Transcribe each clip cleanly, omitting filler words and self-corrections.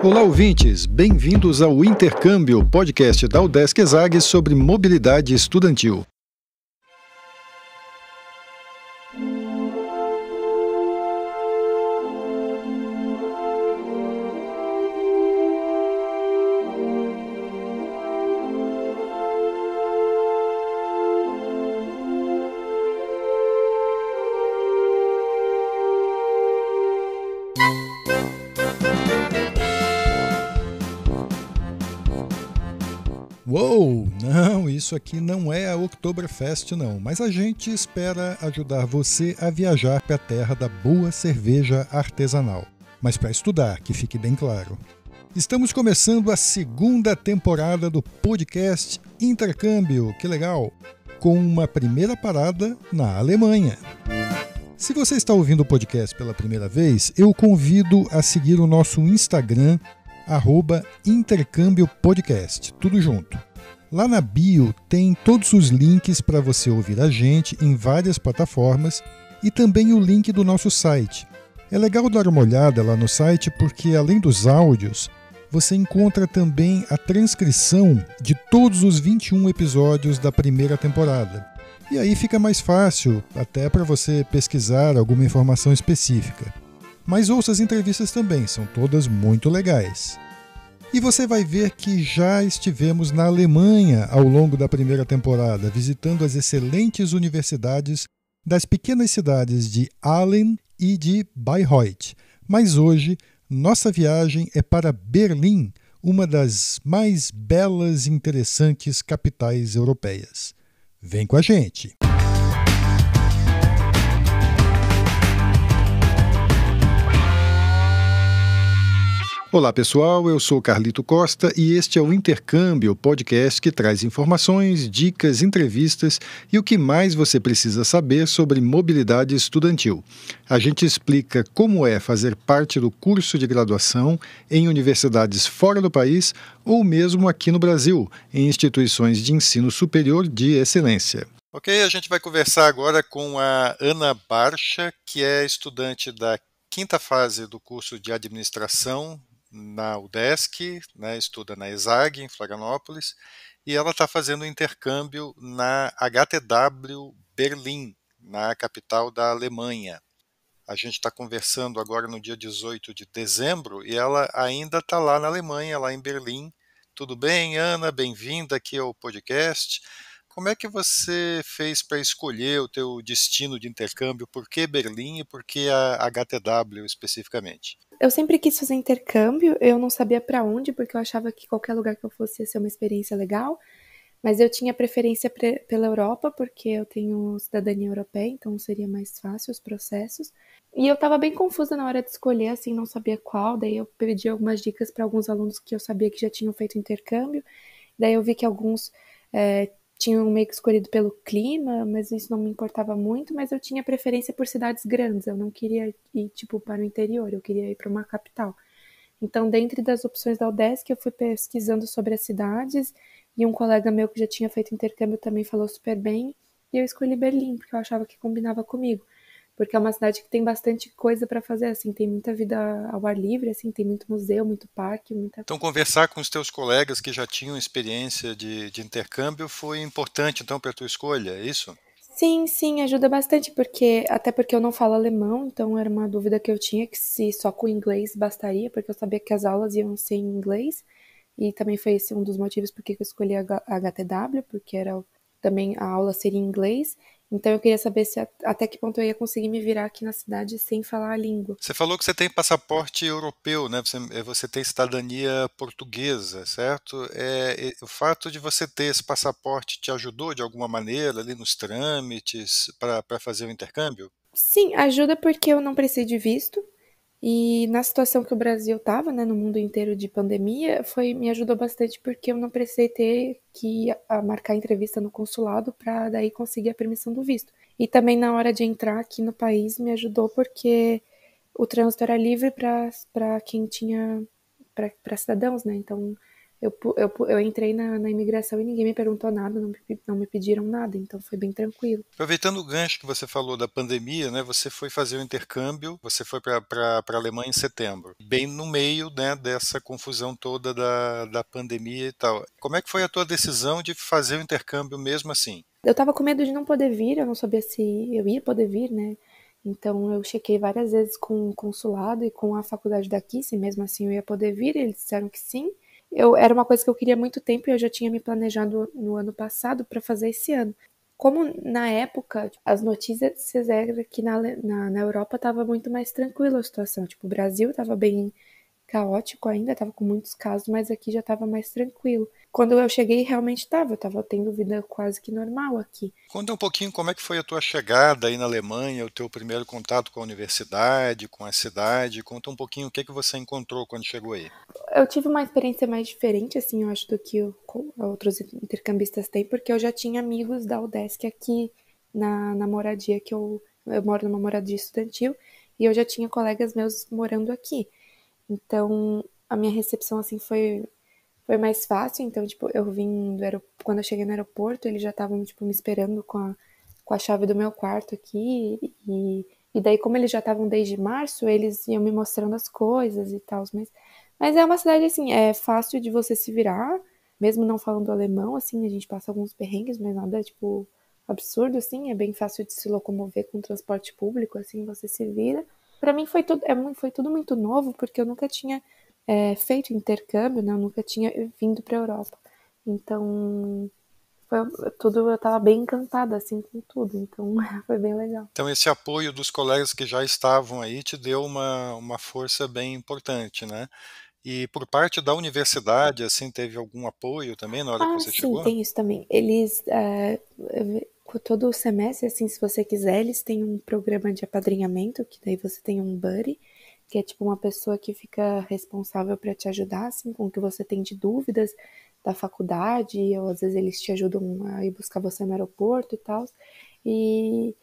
Olá, ouvintes! Bem-vindos ao Intercâmbio, podcast da UDESC ESAG sobre mobilidade estudantil. Uou! Não, isso aqui não é a Oktoberfest não, mas a gente espera ajudar você a viajar para a terra da boa cerveja artesanal. Mas para estudar, que fique bem claro. Estamos começando a segunda temporada do podcast Intercâmbio, que legal! Com uma primeira parada na Alemanha. Se você está ouvindo o podcast pela primeira vez, eu convido a seguir o nosso Instagram, @intercâmbiopodcast, tudo junto. Lá na bio tem todos os links para você ouvir a gente em várias plataformas e também o link do nosso site. É legal dar uma olhada lá no site porque, além dos áudios, você encontra também a transcrição de todos os 21 episódios da primeira temporada. E aí fica mais fácil até para você pesquisar alguma informação específica. Mas ouça as entrevistas também, são todas muito legais. E você vai ver que já estivemos na Alemanha ao longo da primeira temporada, visitando as excelentes universidades das pequenas cidades de Aalen e de Bayreuth. Mas hoje, nossa viagem é para Berlim, uma das mais belas e interessantes capitais europeias. Vem com a gente! Olá pessoal, eu sou Carlito Costa e este é o Intercâmbio, podcast que traz informações, dicas, entrevistas e o que mais você precisa saber sobre mobilidade estudantil. A gente explica como é fazer parte do curso de graduação em universidades fora do país ou mesmo aqui no Brasil, em instituições de ensino superior de excelência. Ok, a gente vai conversar agora com a Ana Barcha, que é estudante da quinta fase do curso de administração na UDESC, né, estuda na ESAG, em Florianópolis, e ela está fazendo intercâmbio na HTW Berlim, na capital da Alemanha. A gente está conversando agora no dia 18 de dezembro e ela ainda está lá na Alemanha, lá em Berlim. Tudo bem, Ana? Bem-vinda aqui ao podcast. Como é que você fez para escolher o teu destino de intercâmbio? Por que Berlim e por que a HTW especificamente? Eu sempre quis fazer intercâmbio, eu não sabia para onde, porque eu achava que qualquer lugar que eu fosse ia ser uma experiência legal, mas eu tinha preferência pela Europa, porque eu tenho cidadania europeia, então seria mais fácil os processos. E eu estava bem confusa na hora de escolher, assim, não sabia qual, daí eu pedi algumas dicas para alguns alunos que eu sabia que já tinham feito intercâmbio, daí eu vi que alguns tinham meio que escolhido pelo clima, mas isso não me importava muito, mas eu tinha preferência por cidades grandes, eu não queria ir, tipo, para o interior, eu queria ir para uma capital. Então, dentre das opções da UDESC, eu fui pesquisando sobre as cidades, e um colega meu que já tinha feito intercâmbio também falou super bem, e eu escolhi Berlim, porque eu achava que combinava comigo. Porque é uma cidade que tem bastante coisa para fazer, assim, tem muita vida ao ar livre, assim, tem muito museu, muito parque, muita... Então, conversar com os teus colegas que já tinham experiência de intercâmbio foi importante, então, para a tua escolha, é isso? Sim, sim, ajuda bastante, até porque eu não falo alemão, então era uma dúvida que eu tinha, que se só com inglês bastaria, porque eu sabia que as aulas iam ser em inglês, e também foi esse um dos motivos porque eu escolhi a HTW, porque também a aula seria em inglês, então eu queria saber até que ponto eu ia conseguir me virar aqui na cidade sem falar a língua. Você falou que você tem passaporte europeu, né? Você tem cidadania portuguesa, certo? O fato de você ter esse passaporte te ajudou de alguma maneira ali nos trâmites para fazer o intercâmbio? Sim, ajuda porque eu não precisei de visto, e na situação que o Brasil estava, né, no mundo inteiro de pandemia, me ajudou bastante porque eu não precisei ter que marcar entrevista no consulado para daí conseguir a permissão do visto. E também na hora de entrar aqui no país me ajudou porque o trânsito era livre para quem tinha, para cidadãos, né? Então Eu entrei na imigração e ninguém me perguntou nada, não me pediram nada, então foi bem tranquilo. Aproveitando o gancho que você falou da pandemia, né, você foi fazer o intercâmbio, você foi para a Alemanha em setembro, bem no meio, né, dessa confusão toda da pandemia e tal. Como é que foi a tua decisão de fazer o intercâmbio mesmo assim? Eu tava com medo de não poder vir, eu não sabia se eu ia poder vir, né? Então eu chequei várias vezes com o consulado e com a faculdade daqui, se mesmo assim eu ia poder vir, eles disseram que sim. Era uma coisa que eu queria há muito tempo e eu já tinha me planejado no ano passado para fazer esse ano. Como na época as notícias eram que na Europa estava muito mais tranquila a situação. Tipo, o Brasil estava bem caótico ainda, estava com muitos casos, mas aqui já estava mais tranquilo. Quando eu cheguei, realmente estava, eu estava tendo vida quase que normal aqui. Conta um pouquinho como é que foi a tua chegada aí na Alemanha, o teu primeiro contato com a universidade, com a cidade. Conta um pouquinho o que que você encontrou quando chegou aí. Eu tive uma experiência mais diferente, assim, eu acho, do que outros intercambistas têm, porque eu já tinha amigos da UDESC aqui na moradia que eu moro numa moradia estudantil e eu já tinha colegas meus morando aqui. Então, a minha recepção, assim, foi mais fácil. Então, tipo, eu vim quando eu cheguei no aeroporto, eles já estavam, tipo, me esperando com a chave do meu quarto aqui. E daí, como eles já estavam desde março, eles iam me mostrando as coisas e tal. Mas é uma cidade, assim, é fácil de você se virar, mesmo não falando alemão, assim, a gente passa alguns perrengues, mas nada, tipo, absurdo, assim. É bem fácil de se locomover com transporte público, assim, você se vira. Pra mim foi tudo muito novo, porque eu nunca tinha feito intercâmbio, né? Eu nunca tinha vindo para a Europa. Então, foi tudo, eu tava bem encantada, assim, com tudo. Então, foi bem legal. Então, esse apoio dos colegas que já estavam aí te deu uma força bem importante, né? E por parte da universidade, assim, teve algum apoio também na hora que Ah, você sim, chegou? tem isso também. Eles, todo o semestre, assim, se você quiser, eles têm um programa de apadrinhamento, que daí você tem um buddy, que é tipo uma pessoa que fica responsável para te ajudar, assim, com o que você tem de dúvidas da faculdade, ou às vezes eles te ajudam a ir buscar você no aeroporto e tal. E,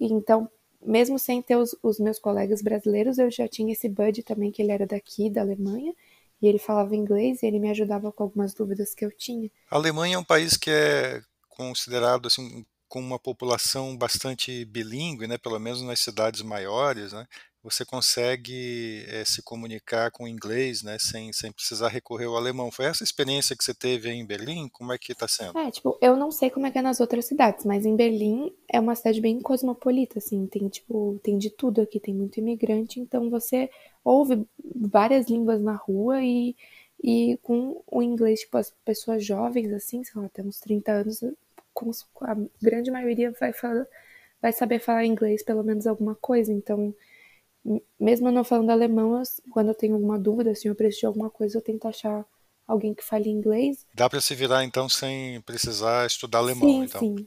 e então, mesmo sem ter os meus colegas brasileiros, eu já tinha esse buddy também, que ele era daqui, da Alemanha, e ele falava inglês e ele me ajudava com algumas dúvidas que eu tinha. A Alemanha é um país que é considerado assim com uma população bastante bilíngue, né? Pelo menos nas cidades maiores, né? Você consegue se comunicar com o inglês, né? Sem precisar recorrer ao alemão. Foi essa experiência que você teve aí em Berlim? Como é que está sendo? Tipo, eu não sei como é que é nas outras cidades, mas em Berlim é uma cidade bem cosmopolita, assim, tem, tipo, tem de tudo aqui, tem muito imigrante, então você ouve várias línguas na rua e com o inglês, tipo, as pessoas jovens, assim, sei lá, até uns 30 anos, a grande maioria vai saber falar inglês, pelo menos alguma coisa, então, mesmo eu não falando alemão, quando eu tenho alguma dúvida, assim, eu preciso de alguma coisa, eu tento achar alguém que fale inglês. Dá para se virar então sem precisar estudar alemão, Sim, então. sim.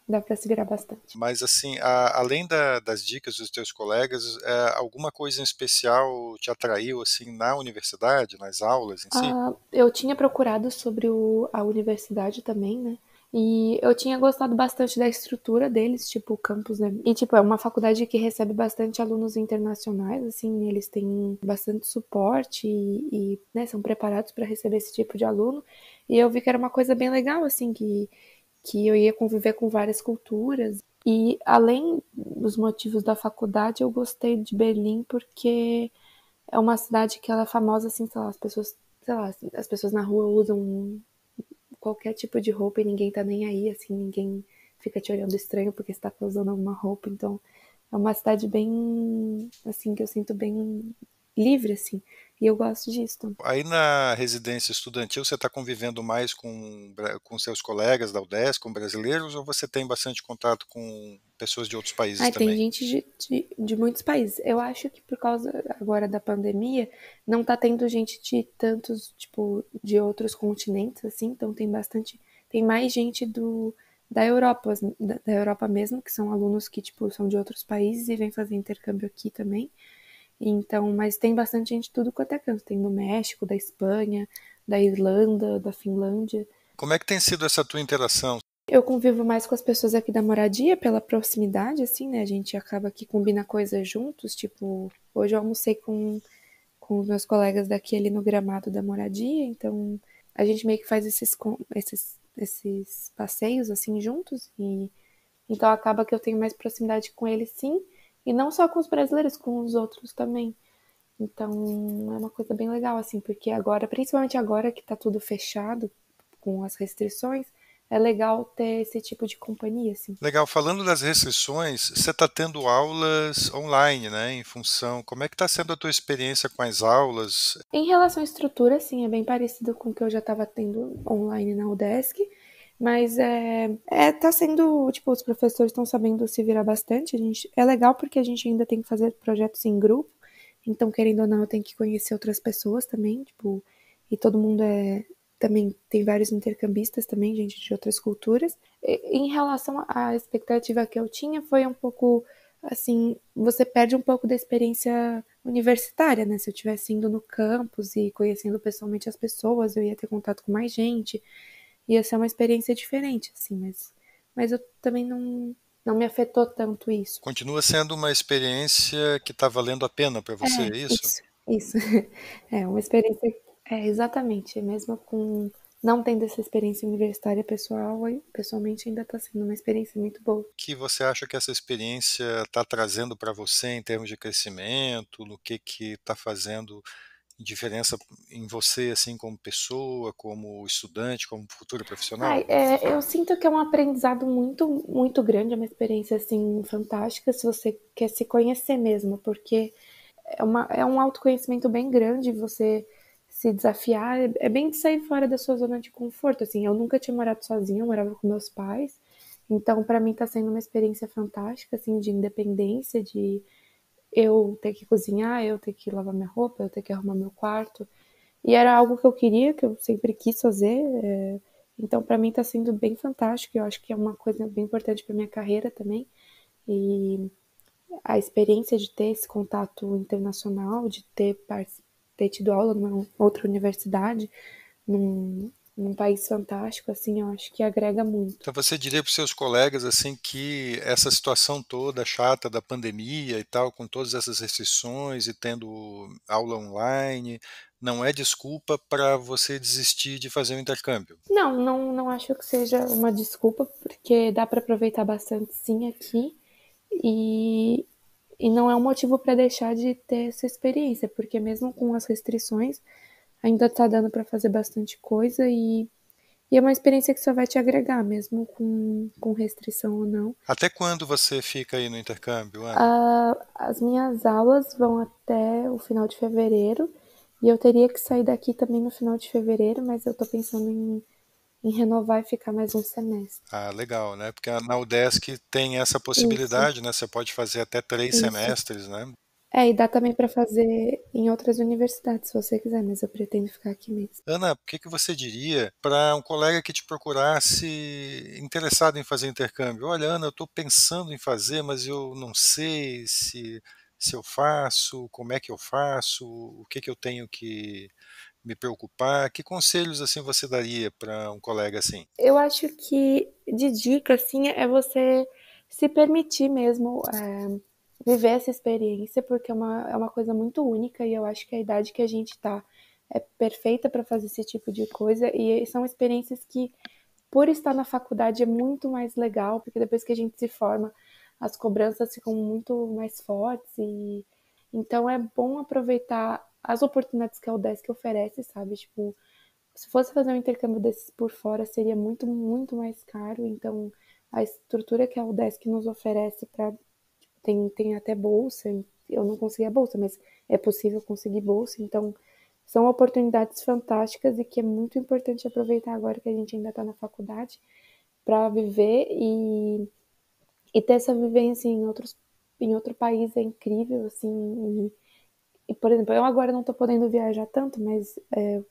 Dá pra se virar bastante. Mas assim, além das dicas dos teus colegas, alguma coisa em especial te atraiu assim na universidade, nas aulas em si? Eu tinha procurado sobre a universidade também, né? E eu tinha gostado bastante da estrutura deles, tipo, o campus, né? E, tipo, é uma faculdade que recebe bastante alunos internacionais, assim, eles têm bastante suporte né, são preparados para receber esse tipo de aluno. E eu vi que era uma coisa bem legal, assim, que eu ia conviver com várias culturas. E, além dos motivos da faculdade, eu gostei de Berlim porque é uma cidade que ela é famosa, assim, sei lá, sei lá, as pessoas na rua usam qualquer tipo de roupa e ninguém tá nem aí, assim, ninguém fica te olhando estranho porque você tá usando alguma roupa. Então, é uma cidade bem, assim, que eu sinto bem livre, assim. E eu gosto disso. Aí na residência estudantil você está convivendo mais com seus colegas da UDESC, com brasileiros, ou você tem bastante contato com pessoas de outros países Ai, tem também? gente de muitos países. Eu acho que por causa agora da pandemia, não tá tendo gente de tantos, tipo, de outros continentes, assim, então tem mais gente da Europa, da Europa mesmo, que são alunos que, tipo, são de outros países e vêm fazer intercâmbio aqui também. Então, mas tem bastante gente de tudo quanto é canto. Tem do México, da Espanha, da Irlanda, da Finlândia. Como é que tem sido essa tua interação? Eu convivo mais com as pessoas aqui da moradia pela proximidade, assim, né? A gente acaba que combina coisas juntos. Tipo, hoje eu almocei com os meus colegas daqui ali no gramado da moradia, então a gente meio que faz esses passeios, assim, juntos, e então acaba que eu tenho mais proximidade com eles, sim, e não só com os brasileiros, com os outros também. Então é uma coisa bem legal, assim, porque agora, principalmente agora que tá tudo fechado com as restrições, é legal ter esse tipo de companhia, assim. Legal, falando das restrições, você está tendo aulas online, né, em função. Como é que está sendo a tua experiência com as aulas? Em relação à estrutura, sim, é bem parecido com o que eu já estava tendo online na UDESC, mas tá sendo, tipo, os professores estão sabendo se virar bastante. É legal porque a gente ainda tem que fazer projetos em grupo, então, querendo ou não, eu tenho que conhecer outras pessoas também, tipo, e todo mundo também tem vários intercambistas também, gente de outras culturas. Em relação à expectativa que eu tinha, foi um pouco assim, você perde um pouco da experiência universitária, né? Se eu tivesse indo no campus e conhecendo pessoalmente as pessoas, eu ia ter contato com mais gente, ia ser uma experiência diferente, assim, mas eu também não me afetou tanto isso. Continua sendo uma experiência que está valendo a pena para você, é isso? Isso. É uma experiência, exatamente, mesmo com não tendo essa experiência universitária pessoal, pessoalmente ainda está sendo uma experiência muito boa. O que você acha que essa experiência está trazendo para você em termos de crescimento? No que está fazendo diferença em você, assim, como pessoa, como estudante, como futuro profissional? Eu sinto que é um aprendizado muito, muito grande, é uma experiência assim fantástica se você quer se conhecer mesmo, porque é um autoconhecimento bem grande você se desafiar, é bem de sair fora da sua zona de conforto, assim, eu nunca tinha morado sozinha, eu morava com meus pais, então para mim está sendo uma experiência fantástica, assim, de independência, de eu ter que cozinhar, eu ter que lavar minha roupa, eu ter que arrumar meu quarto, e era algo que eu queria, que eu sempre quis fazer. Então, para mim, está sendo bem fantástico. Eu acho que é uma coisa bem importante para minha carreira também. E a experiência de ter esse contato internacional, de ter tido aula numa outra universidade, num país fantástico, assim, eu acho que agrega muito. Então você diria para os seus colegas assim que essa situação toda chata da pandemia e tal, com todas essas restrições e tendo aula online, não é desculpa para você desistir de fazer o intercâmbio? Não acho que seja uma desculpa, porque dá para aproveitar bastante sim aqui. E, e não é um motivo para deixar de ter essa experiência, porque mesmo com as restrições, ainda tá dando para fazer bastante coisa e é uma experiência que só vai te agregar, mesmo com restrição ou não. Até quando você fica aí no intercâmbio, Ana? As minhas aulas vão até o final de fevereiro e eu teria que sair daqui também no final de fevereiro, mas eu tô pensando em renovar e ficar mais um semestre. Ah, legal, né? Porque na UDESC tem essa Isso, possibilidade, né? Você pode fazer até 3 isso. semestres, né? E dá também para fazer em outras universidades, se você quiser, mas eu pretendo ficar aqui mesmo. Ana, o que que você diria para um colega que te procurasse interessado em fazer intercâmbio? Olha, Ana, eu estou pensando em fazer, mas eu não sei se eu faço, como é que eu faço, o que que eu tenho que me preocupar. Que conselhos assim você daria para um colega assim? Eu acho que de dica, assim, é você se permitir mesmo viver essa experiência, porque é uma coisa muito única e eu acho que a idade que a gente tá é perfeita para fazer esse tipo de coisa e são experiências que, por estar na faculdade, é muito mais legal, porque depois que a gente se forma, as cobranças ficam muito mais fortes e então é bom aproveitar as oportunidades que a UDESC oferece, sabe? Tipo, se fosse fazer um intercâmbio desses por fora, seria muito, muito mais caro. Então, a estrutura que a UDESC nos oferece para tem até bolsa. Eu não consegui a bolsa, mas é possível conseguir bolsa. Então, são oportunidades fantásticas e que é muito importante aproveitar agora que a gente ainda está na faculdade para viver e ter essa vivência em outro país é incrível, assim, por exemplo, eu agora não estou podendo viajar tanto, mas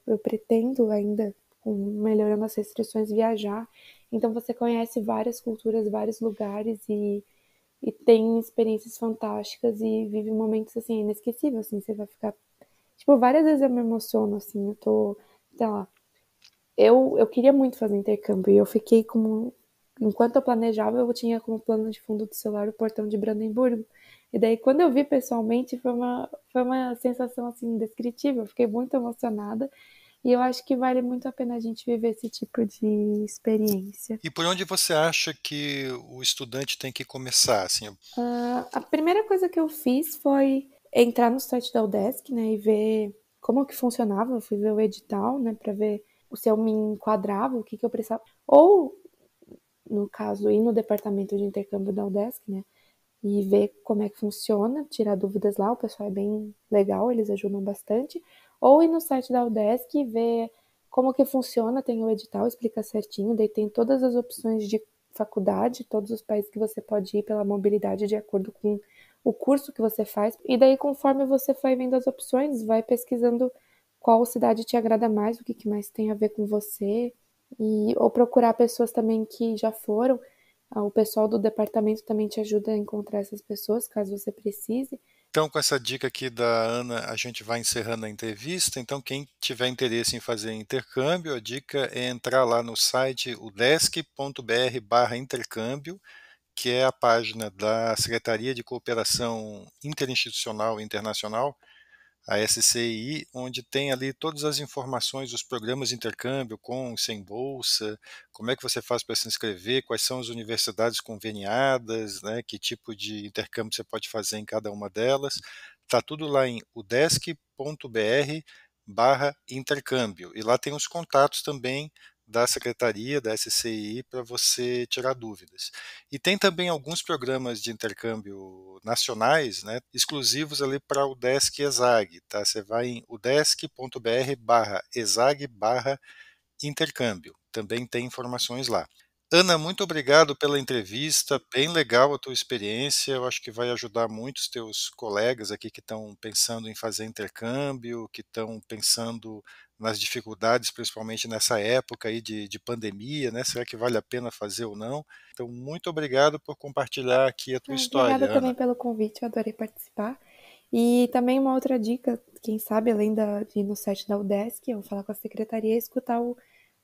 eu pretendo ainda, melhorando as restrições, viajar. Então você conhece várias culturas, vários lugares e tem experiências fantásticas e vive momentos assim inesquecíveis, assim, você vai ficar, tipo, várias vezes eu me emociono assim, eu tô, sei lá, eu queria muito fazer intercâmbio e eu fiquei como. Enquanto eu planejava, eu tinha como plano de fundo do celular o portão de Brandemburgo. E daí, quando eu vi pessoalmente, foi uma sensação assim indescritível. Eu fiquei muito emocionada E eu acho que vale muito a pena a gente viver esse tipo de experiência. E por onde você acha que o estudante tem que começar? Assim? A primeira coisa que eu fiz foi entrar no site da UDESC, né, e ver como que funcionava. Eu fui ver o edital, né, para ver se eu me enquadrava, o que eu precisava. Ou, no caso, ir no departamento de intercâmbio da UDESC, né, e ver como é que funciona, tirar dúvidas lá. O pessoal é bem legal, eles ajudam bastante. Ou ir no site da UDESC e ver como que funciona, tem o edital, explica certinho, daí tem todas as opções de faculdade, todos os países que você pode ir pela mobilidade de acordo com o curso que você faz. E daí, conforme você vai vendo as opções, vai pesquisando qual cidade te agrada mais, o que mais tem a ver com você, ou procurar pessoas também que já foram. O pessoal do departamento também te ajuda a encontrar essas pessoas, caso você precise. Então, com essa dica aqui da Ana, a gente vai encerrando a entrevista. Então, quem tiver interesse em fazer intercâmbio, a dica é entrar lá no site udesc.br/intercâmbio, que é a página da Secretaria de Cooperação Interinstitucional e Internacional, a SCI, onde tem ali todas as informações dos programas de intercâmbio com e sem bolsa, como é que você faz para se inscrever, quais são as universidades conveniadas, né, que tipo de intercâmbio você pode fazer em cada uma delas. Está tudo lá em udesc.br/intercâmbio. E lá tem os contatos também da Secretaria, da SCI, para você tirar dúvidas. E tem também alguns programas de intercâmbio nacionais, né, exclusivos ali para o UDESC e ESAG. Tá? Você vai em udesc.br/ESAG/intercâmbio. Também tem informações lá. Ana, muito obrigado pela entrevista, bem legal a tua experiência, eu acho que vai ajudar muito os teus colegas aqui que estão pensando em fazer intercâmbio, que estão pensando nas dificuldades, principalmente nessa época aí de pandemia, né? Será que vale a pena fazer ou não? Então, muito obrigado por compartilhar aqui a tua Obrigada história, também Ana. pelo convite, eu adorei participar. E também uma outra dica, quem sabe, além de ir no site da UDESC, ou falar com a secretaria, é escutar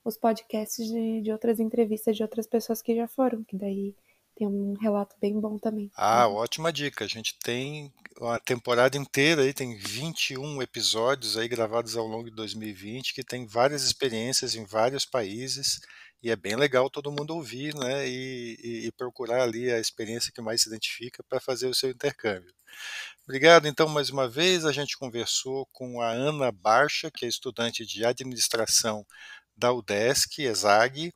os podcasts de outras entrevistas de outras pessoas que já foram, que daí tem um relato bem bom também. Ótima dica. A gente tem uma temporada inteira aí, tem 21 episódios aí gravados ao longo de 2020, que tem várias experiências em vários países, e é bem legal todo mundo ouvir, né, e procurar ali a experiência que mais se identifica para fazer o seu intercâmbio. Obrigado, então, mais uma vez. A gente conversou com a Ana Barcha, que é estudante de administração da UDESC, ESAG,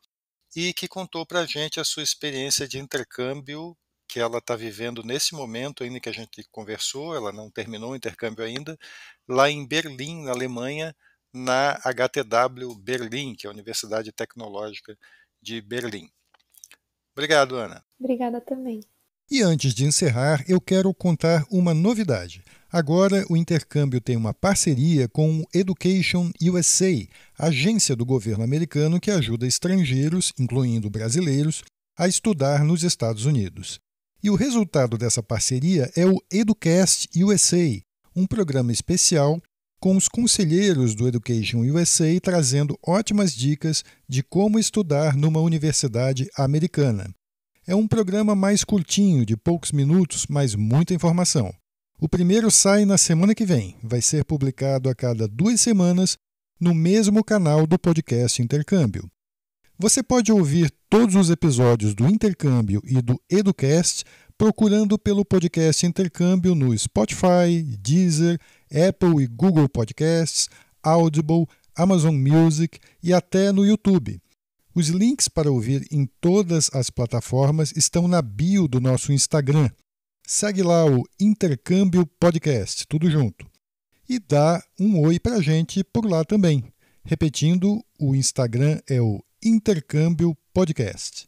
e que contou para a gente a sua experiência de intercâmbio que ela está vivendo nesse momento ainda que a gente conversou, ela não terminou o intercâmbio ainda, lá em Berlim, na Alemanha, na HTW Berlim, que é a Universidade Tecnológica de Berlim. Obrigado, Ana. Obrigada também. E antes de encerrar, eu quero contar uma novidade. Agora, o intercâmbio tem uma parceria com o Education USA, agência do governo americano que ajuda estrangeiros, incluindo brasileiros, a estudar nos Estados Unidos. E o resultado dessa parceria é o Educast USA, um programa especial com os conselheiros do Education USA trazendo ótimas dicas de como estudar numa universidade americana. É um programa mais curtinho, de poucos minutos, mas muita informação. O primeiro sai na semana que vem. Vai ser publicado a cada 2 semanas no mesmo canal do podcast Intercâmbio. Você pode ouvir todos os episódios do Intercâmbio e do Educast procurando pelo podcast Intercâmbio no Spotify, Deezer, Apple e Google Podcasts, Audible, Amazon Music e até no YouTube. Os links para ouvir em todas as plataformas estão na bio do nosso Instagram. Segue lá o Intercâmbio Podcast, tudo junto. E dá um oi pra gente por lá também. Repetindo, o Instagram é o Intercâmbio Podcast.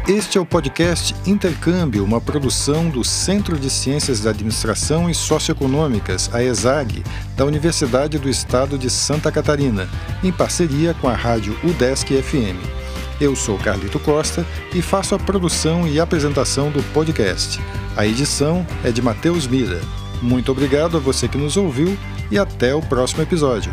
Este é o podcast Intercâmbio, uma produção do Centro de Ciências da Administração e Socioeconômicas, a ESAG, da Universidade do Estado de Santa Catarina, em parceria com a rádio UDESC FM. Eu sou Carlito Costa e faço a produção e apresentação do podcast. A edição é de Matheus Mira. Muito obrigado a você que nos ouviu e até o próximo episódio.